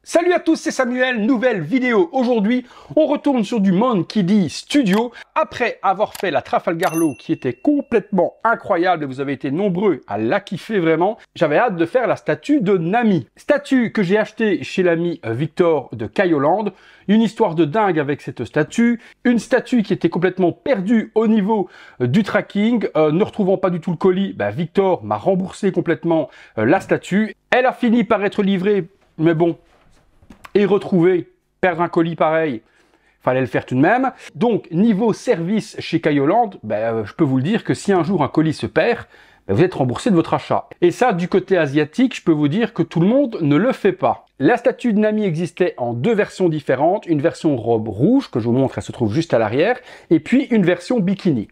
Salut à tous, c'est Samuel, nouvelle vidéo. Aujourd'hui, on retourne sur du Monkey Studio. Après avoir fait la Trafalgar Law qui était complètement incroyable et vous avez été nombreux à la kiffer vraiment, j'avais hâte de faire la statue de Nami. Statue que j'ai achetée chez l'ami Victor de Kayoland. Une histoire de dingue avec cette statue. Une statue qui était complètement perdue au niveau du tracking. Ne retrouvant pas du tout le colis, Victor m'a remboursé complètement la statue. Elle a fini par être livrée, mais bon... Et retrouver, perdre un colis pareil, fallait le faire tout de même. Donc, niveau service chez Kayoland, je peux vous le dire que si un jour un colis se perd, vous êtes remboursé de votre achat. Et ça, du côté asiatique, je peux vous dire que tout le monde ne le fait pas. La statue de Nami existait en deux versions différentes. Une version robe rouge, que je vous montre, elle se trouve juste à l'arrière, et puis une version bikini.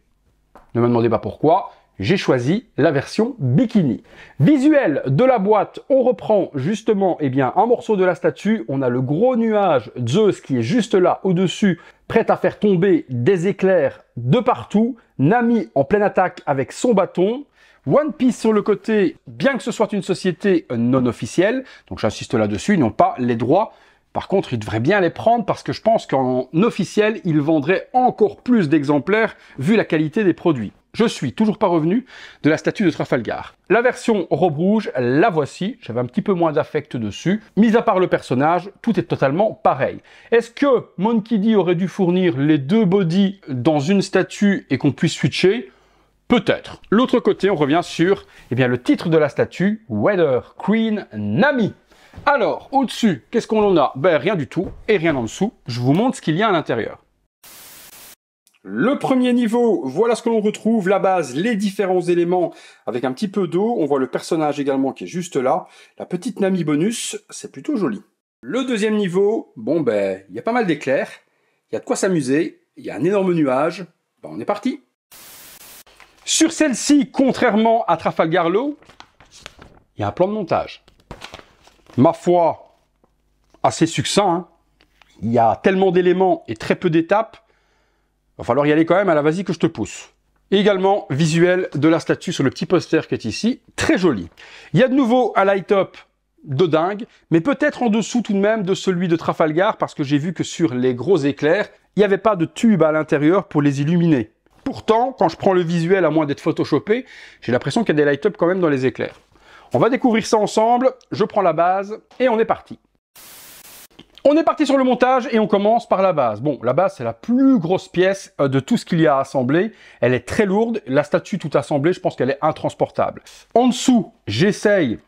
Ne me demandez pas pourquoi. J'ai choisi la version bikini. Visuel de la boîte, on reprend justement un morceau de la statue. On a le gros nuage Zeus qui est juste là au-dessus, prêt à faire tomber des éclairs de partout. Nami en pleine attaque avec son bâton. One Piece sur le côté, bien que ce soit une société non officielle, donc j'insiste là-dessus, ils n'ont pas les droits. Par contre, ils devraient bien les prendre parce que je pense qu'en officiel, ils vendraient encore plus d'exemplaires vu la qualité des produits. Je suis toujours pas revenu de la statue de Trafalgar. La version robe rouge, la voici. J'avais un petit peu moins d'affect dessus. Mis à part le personnage, tout est totalement pareil. Est-ce que Monkey D aurait dû fournir les deux bodies dans une statue et qu'on puisse switcher? Peut-être. L'autre côté, on revient sur le titre de la statue, Weather Queen Nami. Alors, au-dessus, qu'est-ce qu'on en a? Rien du tout et rien en dessous. Je vous montre ce qu'il y a à l'intérieur. Le premier niveau, voilà ce que l'on retrouve, la base, les différents éléments avec un petit peu d'eau. On voit le personnage également qui est juste là. La petite Nami bonus, c'est plutôt joli. Le deuxième niveau, il y a pas mal d'éclairs. Il y a de quoi s'amuser. Il y a un énorme nuage. On est parti. Sur celle-ci, contrairement à Trafalgar Law, il y a un plan de montage. Ma foi, assez succinct. Il y a tellement d'éléments et très peu d'étapes. Il va falloir y aller quand même à la vas-y que je te pousse. Et également, visuel de la statue sur le petit poster qui est ici. Très joli. Il y a de nouveau un light-up de dingue, mais peut-être en dessous tout de même de celui de Trafalgar, parce que j'ai vu que sur les gros éclairs, il n'y avait pas de tube à l'intérieur pour les illuminer. Pourtant, quand je prends le visuel, à moins d'être photoshopé, j'ai l'impression qu'il y a des light-up quand même dans les éclairs. On va découvrir ça ensemble. Je prends la base et on est parti. On est parti sur le montage et on commence par la base. Bon, la base, c'est la plus grosse pièce de tout ce qu'il y a à assembler. Elle est très lourde. La statue toute assemblée, je pense qu'elle est intransportable. En dessous, j'essaye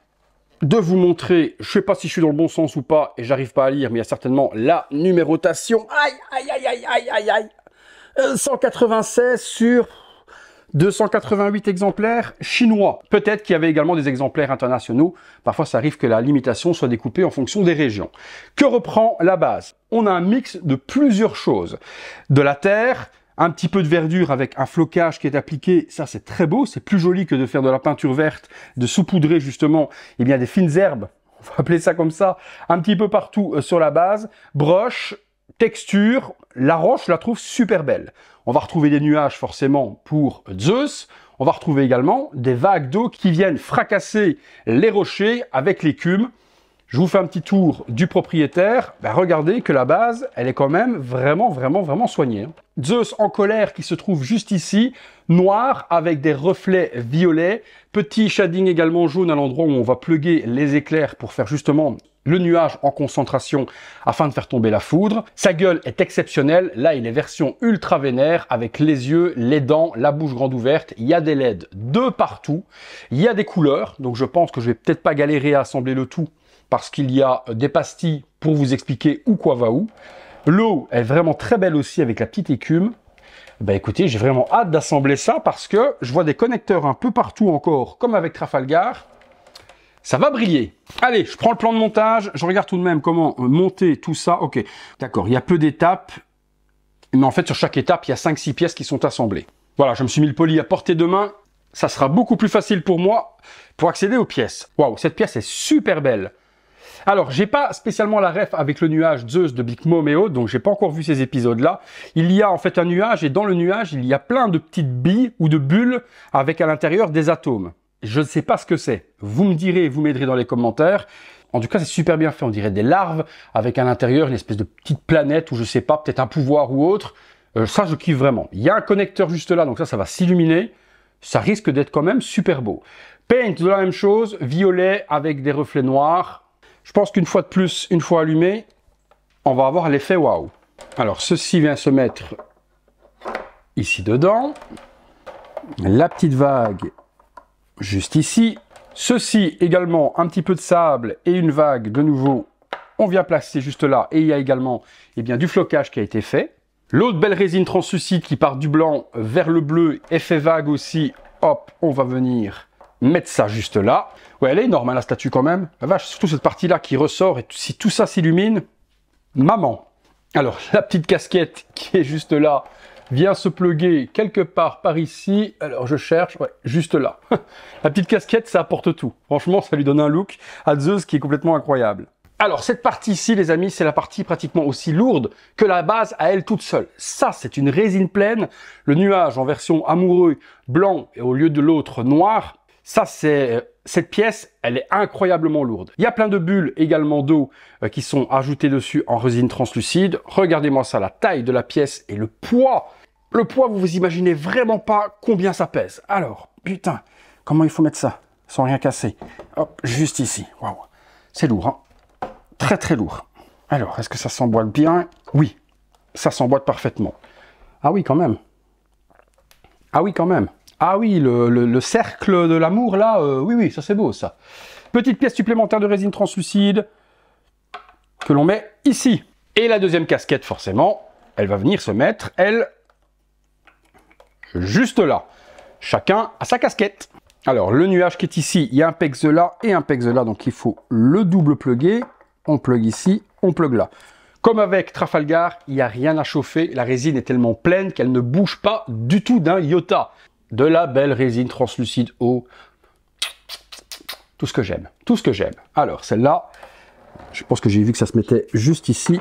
de vous montrer, je sais pas si je suis dans le bon sens ou pas, et j'arrive pas à lire, mais il y a certainement la numérotation. Aïe, aïe, aïe, aïe, aïe, aïe, aïe. 196 sur 288 exemplaires chinois. Peut-être qu'il y avait également des exemplaires internationaux. Parfois, ça arrive que la limitation soit découpée en fonction des régions. Que reprend la base? On a un mix de plusieurs choses. De la terre, un petit peu de verdure avec un flocage qui est appliqué. Ça, c'est très beau. C'est plus joli que de faire de la peinture verte, de saupoudrer justement des fines herbes. On va appeler ça comme ça. Un petit peu partout sur la base. Broche, texture. La roche, je la trouve super belle. On va retrouver des nuages forcément pour Zeus. On va retrouver également des vagues d'eau qui viennent fracasser les rochers avec l'écume. Je vous fais un petit tour du propriétaire. Regardez que la base, elle est quand même vraiment soignée. Zeus en colère qui se trouve juste ici, noir avec des reflets violets. Petit shading également jaune à l'endroit où on va plugger les éclairs pour faire justement le nuage en concentration afin de faire tomber la foudre. Sa gueule est exceptionnelle. Là, il est version ultra vénère avec les yeux, les dents, la bouche grande ouverte. Il y a des LED de partout. Il y a des couleurs. Donc, je pense que je vais peut-être pas galérer à assembler le tout parce qu'il y a des pastilles pour vous expliquer où quoi va où. L'eau est vraiment très belle aussi avec la petite écume. Écoutez, j'ai vraiment hâte d'assembler ça parce que je vois des connecteurs un peu partout encore, comme avec Trafalgar. Ça va briller. Allez, je prends le plan de montage. Je regarde tout de même comment monter tout ça. Ok, d'accord, il y a peu d'étapes. Mais en fait, sur chaque étape, il y a 5-6 pièces qui sont assemblées. Voilà, je me suis mis le poly à portée de main. Ça sera beaucoup plus facile pour moi pour accéder aux pièces. Waouh, cette pièce est super belle. Alors, j'ai pas spécialement la ref avec le nuage Zeus de Big Mom et autres, donc j'ai pas encore vu ces épisodes-là. Il y a en fait un nuage et dans le nuage, il y a plein de petites billes ou de bulles avec à l'intérieur des atomes. Je ne sais pas ce que c'est. Vous me direz, vous m'aiderez dans les commentaires. En tout cas, c'est super bien fait. On dirait des larves avec à l'intérieur une espèce de petite planète ou je sais pas, peut-être un pouvoir ou autre. Ça, je kiffe vraiment. Il y a un connecteur juste là, donc ça va s'illuminer. Ça risque d'être quand même super beau. Paint, de la même chose, violet avec des reflets noirs. Je pense qu'une fois de plus, une fois allumé, on va avoir l'effet waouh. Alors, ceci vient se mettre ici dedans. La petite vague juste ici. Ceci également, un petit peu de sable et une vague de nouveau. On vient placer juste là. Et il y a également du flocage qui a été fait. L'autre belle résine translucide qui part du blanc vers le bleu, effet vague aussi. Hop, on va venir mettre ça juste là. Ouais, elle est énorme, hein, la statue quand même. La vache, surtout cette partie-là qui ressort. Et si tout ça s'illumine, maman. Alors, la petite casquette qui est juste là vient se plugger quelque part par ici. Alors, je cherche, ouais, juste là. La petite casquette, ça apporte tout. Franchement, ça lui donne un look à Zeus qui est complètement incroyable. Alors, cette partie ici, les amis, c'est la partie pratiquement aussi lourde que la base à elle toute seule. Ça, c'est une résine pleine. Le nuage en version amoureux, blanc, et au lieu de l'autre, noir. Ça, c'est... Cette pièce, elle est incroyablement lourde. Il y a plein de bulles également d'eau qui sont ajoutées dessus en résine translucide. Regardez-moi ça, la taille de la pièce et le poids. Le poids, vous vous imaginez vraiment pas combien ça pèse. Alors, putain, comment il faut mettre ça sans rien casser? Hop, juste ici. Waouh, c'est lourd, hein. Très très lourd. Alors, est-ce que ça s'emboîte bien? Oui, ça s'emboîte parfaitement. Ah oui, quand même. Ah oui, quand même. Ah oui, le cercle de l'amour, là, oui, ça c'est beau, ça. Petite pièce supplémentaire de résine translucide que l'on met ici. Et la deuxième casquette, forcément, elle va venir se mettre, elle, juste là. Chacun a sa casquette. Alors, le nuage qui est ici, il y a un pex là et un pex là, donc il faut le double plugger. On plug ici, on plug là. Comme avec Trafalgar, il n'y a rien à chauffer. La résine est tellement pleine qu'elle ne bouge pas du tout d'un iota. De la belle résine translucide eau. Tout ce que j'aime. Tout ce que j'aime. Alors, celle-là, je pense que j'ai vu que ça se mettait juste ici.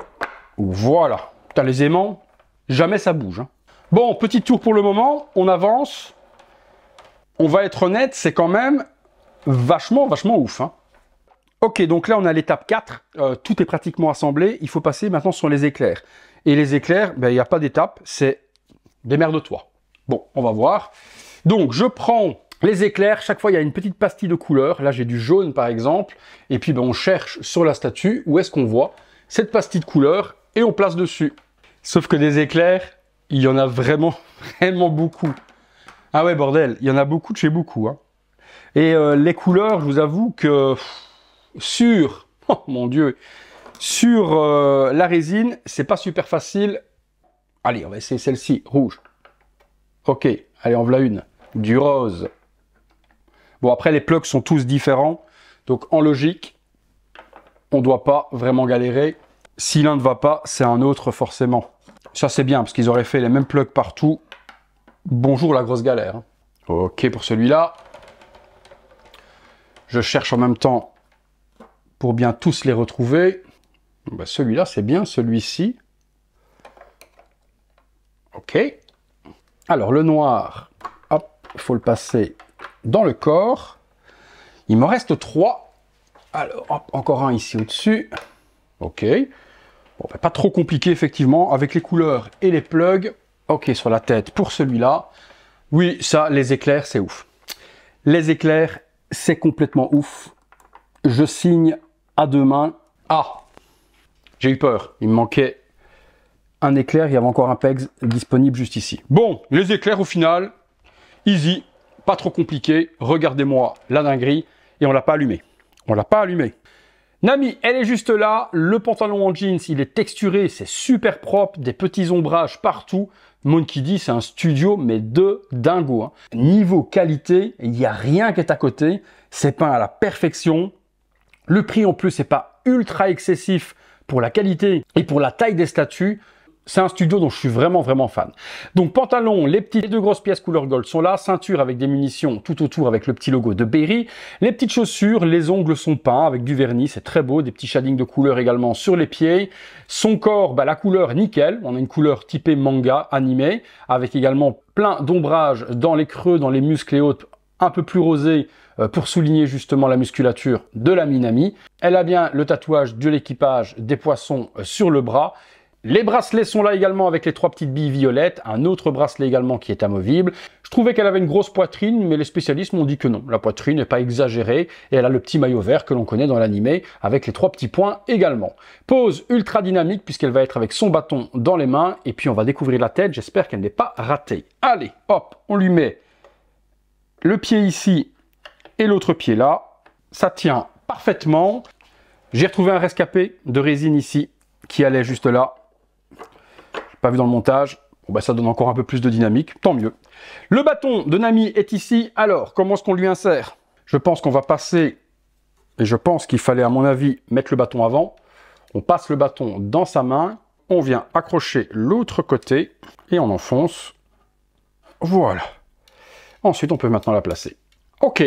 Voilà. T'as les aimants, jamais ça bouge. Hein. Bon, petit tour pour le moment. On avance. On va être honnête, c'est quand même vachement ouf. Hein. Ok, donc là, on a l'étape 4. Tout est pratiquement assemblé. Il faut passer maintenant sur les éclairs. Et les éclairs, il n'y a pas d'étape. C'est démerde-toi. Bon, on va voir. Donc, je prends les éclairs. Chaque fois, il y a une petite pastille de couleur. Là, j'ai du jaune, par exemple. Et puis, on cherche sur la statue où est-ce qu'on voit cette pastille de couleur et on place dessus. Sauf que des éclairs, il y en a vraiment beaucoup. Ah ouais, bordel, il y en a beaucoup de chez beaucoup. Hein. Et les couleurs, je vous avoue que oh mon Dieu, sur la résine, c'est pas super facile. Allez, on va essayer celle-ci, rouge. Ok, allez, en voilà une. Du rose. Bon, après, les plugs sont tous différents. Donc, en logique, on ne doit pas vraiment galérer. Si l'un ne va pas, c'est un autre, forcément. Ça, c'est bien, parce qu'ils auraient fait les mêmes plugs partout. Bonjour, la grosse galère. Ok, pour celui-là. Je cherche en même temps pour bien tous les retrouver. Ben, celui-là, c'est bien. Celui-ci. Ok. Alors, le noir, hop, il faut le passer dans le corps. Il me reste 3. Alors, hop, encore un ici au-dessus. Ok. Bon, ben, pas trop compliqué, effectivement, avec les couleurs et les plugs. Ok, sur la tête pour celui-là. Oui, ça, les éclairs, c'est ouf. Les éclairs, c'est complètement ouf. Je signe à 2 mains. Ah, j'ai eu peur. Il me manquait un éclair, il y avait encore un pegs disponible juste ici. Bon, les éclairs au final, easy, pas trop compliqué. Regardez-moi la dinguerie et on l'a pas allumé. On l'a pas allumé. Nami, elle est juste là. Le pantalon en jeans, il est texturé, c'est super propre, des petits ombrages partout. Monkey D, c'est un studio, mais de dingo. Hein. Niveau qualité, il n'y a rien qui est à côté. C'est peint à la perfection. Le prix en plus, c'est pas ultra excessif pour la qualité et pour la taille des statues. C'est un studio dont je suis vraiment fan. Donc pantalon, les deux grosses pièces couleur gold sont là, ceinture avec des munitions tout autour avec le petit logo de Berry, les petites chaussures, les ongles sont peints avec du vernis, c'est très beau, des petits shadings de couleur également sur les pieds. Son corps, la couleur nickel, on a une couleur typée manga animé avec également plein d'ombrages dans les creux, dans les muscles et autres un peu plus rosé pour souligner justement la musculature de la Minami. Elle a bien le tatouage de l'équipage des poissons sur le bras. Les bracelets sont là également avec les 3 petites billes violettes, un autre bracelet également qui est amovible. Je trouvais qu'elle avait une grosse poitrine, mais les spécialistes m'ont dit que non, la poitrine n'est pas exagérée, et elle a le petit maillot vert que l'on connaît dans l'animé, avec les 3 petits points également. Pose ultra dynamique, puisqu'elle va être avec son bâton dans les mains, et puis on va découvrir la tête, j'espère qu'elle n'est pas ratée. Allez, hop, on lui met le pied ici, et l'autre pied là, ça tient parfaitement. J'ai retrouvé un rescapé de résine ici, qui allait juste là. Pas vu dans le montage, bon bah ça donne encore un peu plus de dynamique, tant mieux. Le bâton de Nami est ici, alors comment est-ce qu'on lui insère? Je pense qu'on va passer, et je pense qu'il fallait à mon avis mettre le bâton avant. On passe le bâton dans sa main, on vient accrocher l'autre côté, et on enfonce. Voilà. Ensuite on peut maintenant la placer. Ok,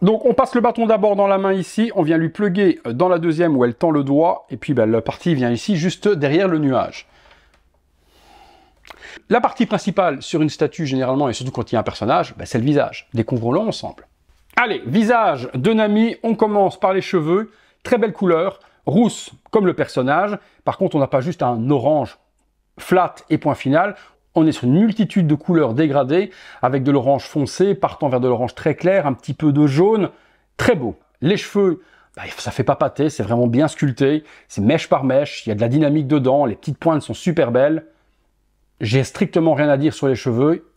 donc on passe le bâton d'abord dans la main ici, on vient lui plugger dans la deuxième où elle tend le doigt, et puis ben, la partie vient ici juste derrière le nuage. La partie principale sur une statue, généralement, et surtout quand il y a un personnage, ben c'est le visage. Découvrons-le ensemble. Allez, visage de Nami, on commence par les cheveux. Très belle couleur, rousse comme le personnage. Par contre, on n'a pas juste un orange flat et point final. On est sur une multitude de couleurs dégradées, avec de l'orange foncé, partant vers de l'orange très clair, un petit peu de jaune. Très beau. Les cheveux, ben, ça fait pas pâter, c'est vraiment bien sculpté. C'est mèche par mèche, il y a de la dynamique dedans, les petites pointes sont super belles. J'ai strictement rien à dire sur les cheveux,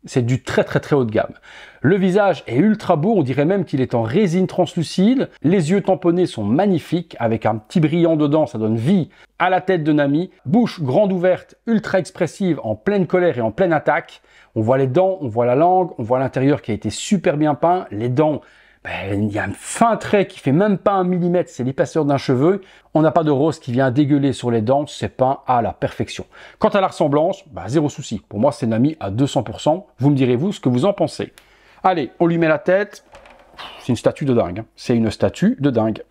c'est du très haut de gamme. Le visage est ultra beau, on dirait même qu'il est en résine translucide. Les yeux tamponnés sont magnifiques, avec un petit brillant dedans, ça donne vie à la tête de Nami. Bouche grande ouverte, ultra expressive, en pleine colère et en pleine attaque. On voit les dents, on voit la langue, on voit l'intérieur qui a été super bien peint. Les dents, ben, il y a un fin trait qui fait même pas 1 mm, c'est l'épaisseur d'un cheveu. On n'a pas de rose qui vient dégueuler sur les dents, c'est peint à la perfection. Quant à la ressemblance, ben, zéro souci. Pour moi, c'est Nami à 200%. Vous me direz, vous, ce que vous en pensez. Allez, on lui met la tête. C'est une statue de dingue. Hein. C'est une statue de dingue.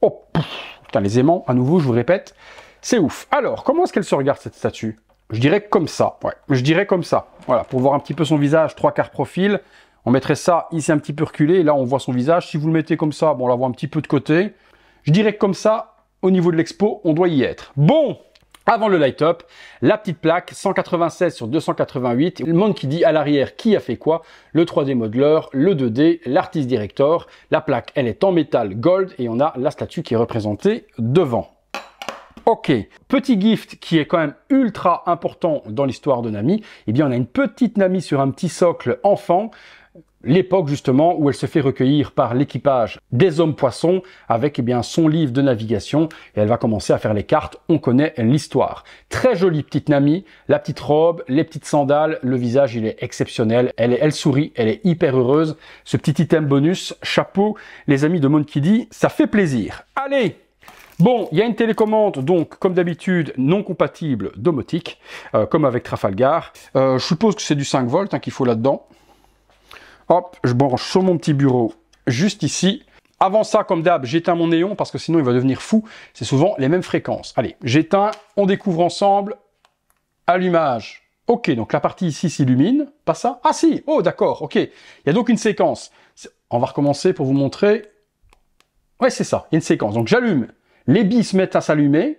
Oh, putain, les aimants, à nouveau, je vous répète, c'est ouf. Alors, comment est-ce qu'elle se regarde, cette statue? Je dirais comme ça. Ouais, je dirais comme ça. Voilà, pour voir un petit peu son visage, 3/4 profil. On mettrait ça ici un petit peu reculé, et là on voit son visage. Si vous le mettez comme ça, bon, on la voit un petit peu de côté. Je dirais que comme ça, au niveau de l'expo, on doit y être. Bon, avant le light-up, la petite plaque 196 sur 288. Le Monkey D à l'arrière, qui a fait quoi? Le 3D modeler, le 2D, l'artist director. La plaque, elle est en métal gold et on a la statue qui est représentée devant. Ok, petit gift qui est quand même ultra important dans l'histoire de Nami. Eh bien, on a une petite Nami sur un petit socle enfant. L'époque justement où elle se fait recueillir par l'équipage des hommes poissons avec eh bien, son livre de navigation et elle va commencer à faire les cartes, on connaît l'histoire. Très jolie petite Nami, la petite robe, les petites sandales, le visage il est exceptionnel, elle sourit, elle est hyper heureuse. Ce petit item bonus, chapeau, les amis de Monkey D, ça fait plaisir. Allez! Bon, il y a une télécommande, donc, comme d'habitude, non compatible domotique, comme avec Trafalgar. Je suppose que c'est du 5 volts hein, qu'il faut là-dedans. Hop, je branche sur mon petit bureau, juste ici. Avant ça, comme d'hab, j'éteins mon néon, parce que sinon il va devenir fou. C'est souvent les mêmes fréquences. Allez, j'éteins, on découvre ensemble. Allumage. Ok, donc la partie ici s'illumine. Pas ça? Ah si, oh d'accord, ok. Il y a donc une séquence. On va recommencer pour vous montrer. Ouais, c'est ça, il y a une séquence. Donc j'allume. Les billes se mettent à s'allumer,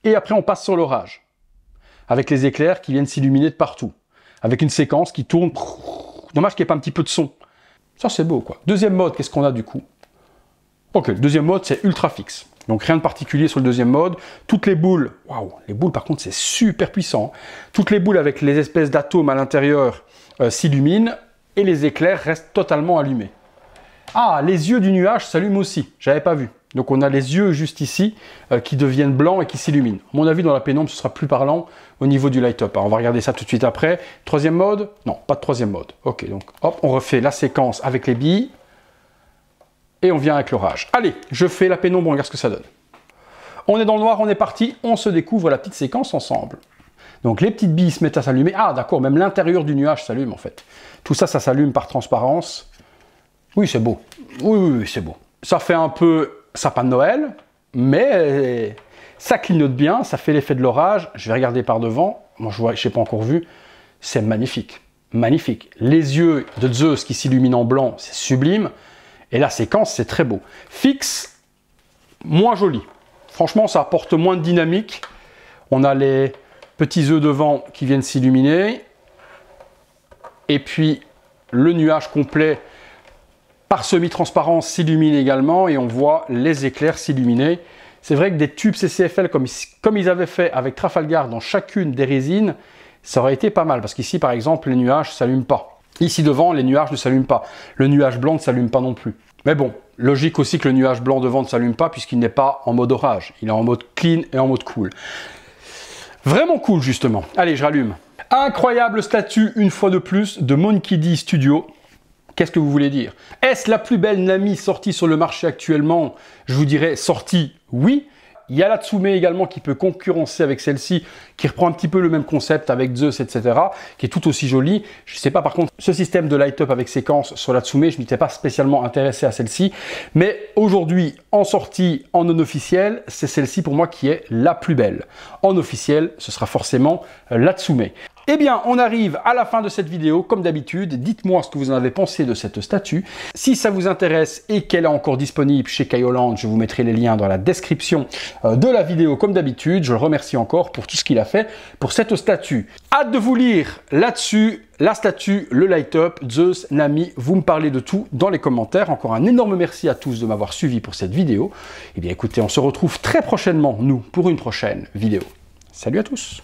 et après on passe sur l'orage, avec les éclairs qui viennent s'illuminer de partout, avec une séquence qui tourne. Dommage qu'il n'y ait pas un petit peu de son. Ça c'est beau quoi. Deuxième mode, qu'est-ce qu'on a du coup? Ok, le deuxième mode c'est ultra fixe, donc rien de particulier sur le deuxième mode. Toutes les boules, waouh, les boules par contre c'est super puissant. Toutes les boules avec les espèces d'atomes à l'intérieur s'illuminent, et les éclairs restent totalement allumés. Ah, les yeux du nuage s'allument aussi, j'avais pas vu. Donc on a les yeux juste ici qui deviennent blancs et qui s'illuminent. À mon avis, dans la pénombre, ce sera plus parlant au niveau du light-up. On va regarder ça tout de suite après. Troisième mode? Non, pas de troisième mode. Ok, donc hop, on refait la séquence avec les billes. Et on vient avec l'orage. Allez, je fais la pénombre, on regarde ce que ça donne. On est dans le noir, on est parti, on se découvre la petite séquence ensemble. Donc les petites billes se mettent à s'allumer. Ah d'accord, même l'intérieur du nuage s'allume en fait. Tout ça, ça s'allume par transparence. Oui, c'est beau. Oui, c'est beau. Ça fait un peu sapin de Noël, mais ça clignote bien, ça fait l'effet de l'orage. Je vais regarder par devant. Moi, je n'ai pas encore vu. C'est magnifique. magnifique. Les yeux de Zeus qui s'illuminent en blanc, c'est sublime. Et la séquence, c'est très beau. Fixe, moins joli. Franchement, ça apporte moins de dynamique. On a les petits œufs devant qui viennent s'illuminer. Et puis, le nuage complet par semi-transparence s'illumine également. Et on voit les éclairs s'illuminer. C'est vrai que des tubes CCFL, comme ils avaient fait avec Trafalgar dans chacune des résines, ça aurait été pas mal. Parce qu'ici, par exemple, les nuages ne s'allument pas. Ici devant, les nuages ne s'allument pas. Le nuage blanc ne s'allume pas non plus. Mais bon, logique aussi que le nuage blanc devant ne s'allume pas puisqu'il n'est pas en mode orage. Il est en mode clean et en mode cool. Vraiment cool, justement. Allez, je rallume. Incroyable statue, une fois de plus, de Monkey D Studio. Qu'est-ce que vous voulez dire? Est-ce la plus belle Nami sortie sur le marché actuellement? Je vous dirais sortie, oui. Il y a la Tsume également qui peut concurrencer avec celle-ci, qui reprend un petit peu le même concept avec Zeus, etc., qui est tout aussi jolie. Je ne sais pas par contre, ce système de light-up avec séquence sur la Tsume, je ne m'étais pas spécialement intéressé à celle-ci. Mais aujourd'hui, en sortie, en non officiel, c'est celle-ci pour moi qui est la plus belle. En officiel, ce sera forcément la Tsume. Eh bien, on arrive à la fin de cette vidéo. Comme d'habitude, dites-moi ce que vous en avez pensé de cette statue. Si ça vous intéresse et qu'elle est encore disponible chez Kaioland, je vous mettrai les liens dans la description de la vidéo comme d'habitude. Je le remercie encore pour tout ce qu'il a fait pour cette statue. Hâte de vous lire là-dessus. La statue, le light-up, Zeus, Nami, vous me parlez de tout dans les commentaires. Encore un énorme merci à tous de m'avoir suivi pour cette vidéo. Eh bien écoutez, on se retrouve très prochainement, nous, pour une prochaine vidéo. Salut à tous!